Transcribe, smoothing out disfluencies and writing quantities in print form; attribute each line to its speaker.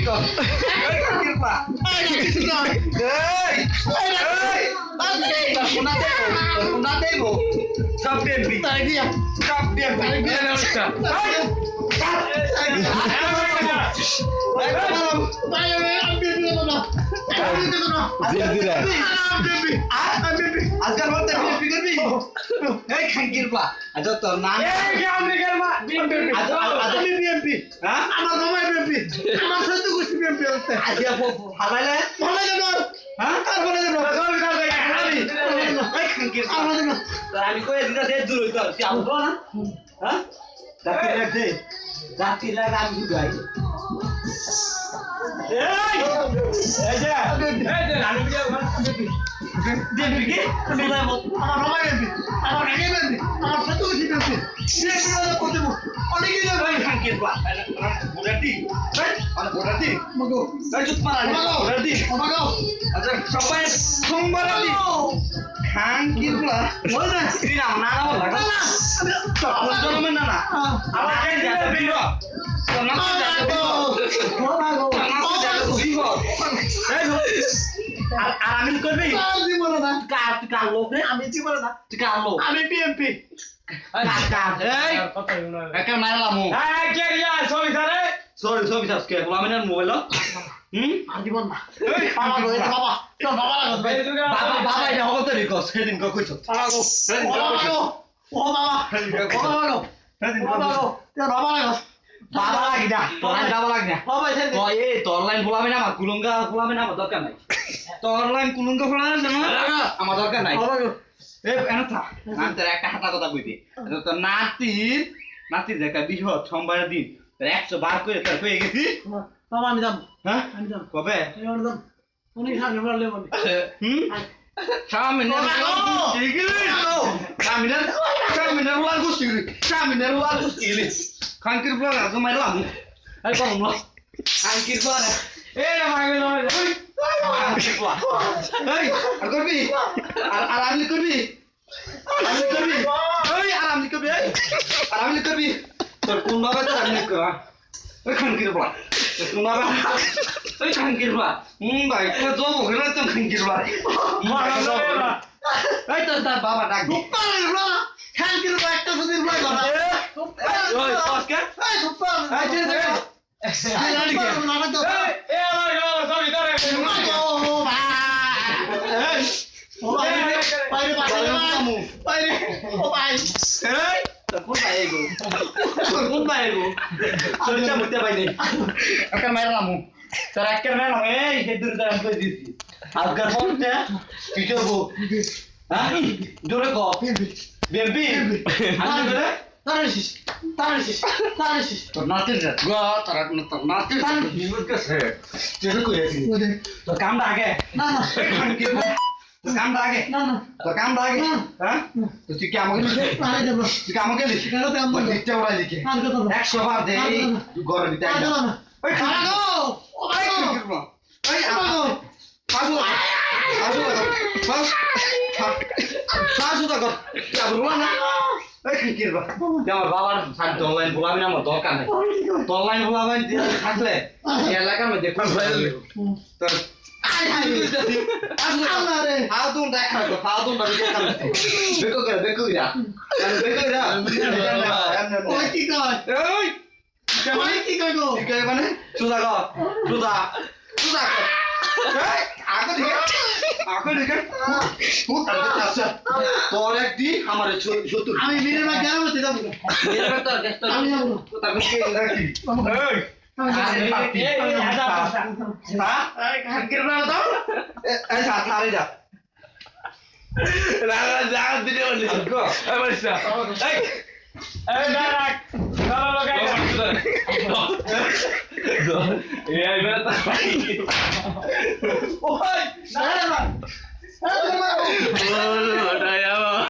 Speaker 1: kok. Kangkir Pak. Amin করবি আমি বলো না কার লোক রে আমি কি বলো না কার লোক আমি বিএমপি এই একা মারলাম এই কে রিয়া সরি স্যার কে বলা মানে মোবাইল আর দিব না এই বাবা তো বাবা বাবা এটা হল তো রিকস সেদিন কো কইছো ও বাবা বাবা লাগি না বাবা লাগি না ও ভাই তো এই তো অনলাইন বলাবে না আমার কুলঙ্গা বলাবে না আমার দরকার নাই তো অনলাইন কুলঙ্গা বলাবে না আমার দরকার নাই এই এনা থা আমি তোর একটা হাতা কথা কইতি তো নাতির একটা বিহত সোমবারের দিন 100 বার করে তোর কই গেছি বাবা আমি যাব হ্যাঁ আমি যাব কবে আমি যাব উনি সামনে বললে বলে সামনে Kangkir bulan aku main lagi. Ayo kamu mulai. Kangkir bulan. Main lagi. Kangkir bulan. Hei, aku bi. Alam ni kurbi. Hei, alam ni kurbi. Terkun bawa alam ni kurbi. Hei, kangkir bulan. Terkun bawa. Hei, kangkir bulan. Baik, kau jauh bukan tu kangkir bulan. Mana? Hei, tentang bawa dah. Bukan bulan. Kangkir bulan itu sudah bulan mana? Oi, Oscar. Hey, super. Hey, jadi. Taris. Ternatin dah. Gua ternatin. Jujur ke saya. Jadi kau ya sini. Tuh kamu dah ke? Nah. Tuh kamu dah ke? Nah. Tuh kamu dah ke? Hah? Tuh si kamu ke? Nah, ada bro. Si kamu ke? Kalau kamu ke? Kita orang lagi. Nah, kita tahu. Ekso bar deh. Gua orang kita. Nah. Oi, kamu. Oi, kamu. Oi, kamu. Kamu. Kamu dah kau. Ya berulang lah. এই কি করবা আমার বাবার সাথে online বলাবি না আমার দরকার নাই অনলাইন বলাবেন দিয়ে থাকলে এলাকার মধ্যে কোন তো আরে হাউদুন দেখা তো হাউদুন দাবি কাম বেকো গিয়া ওই কি কয় ওই কি কয় গো কি কয় মানে সুদা কর এই আগে দেখে আচ্ছা তোর একদি আমার শত্রু আমি মিনের মা কেন বলতে যাব মিনের তোর গেস্ট আমি যাব তাকে কে রাখি এই কাকির না দাও এই সাথে যা রাগা যা দিলে বলি গো এই বলছা এই ডাক চলো লোকে এই বেটা ওই না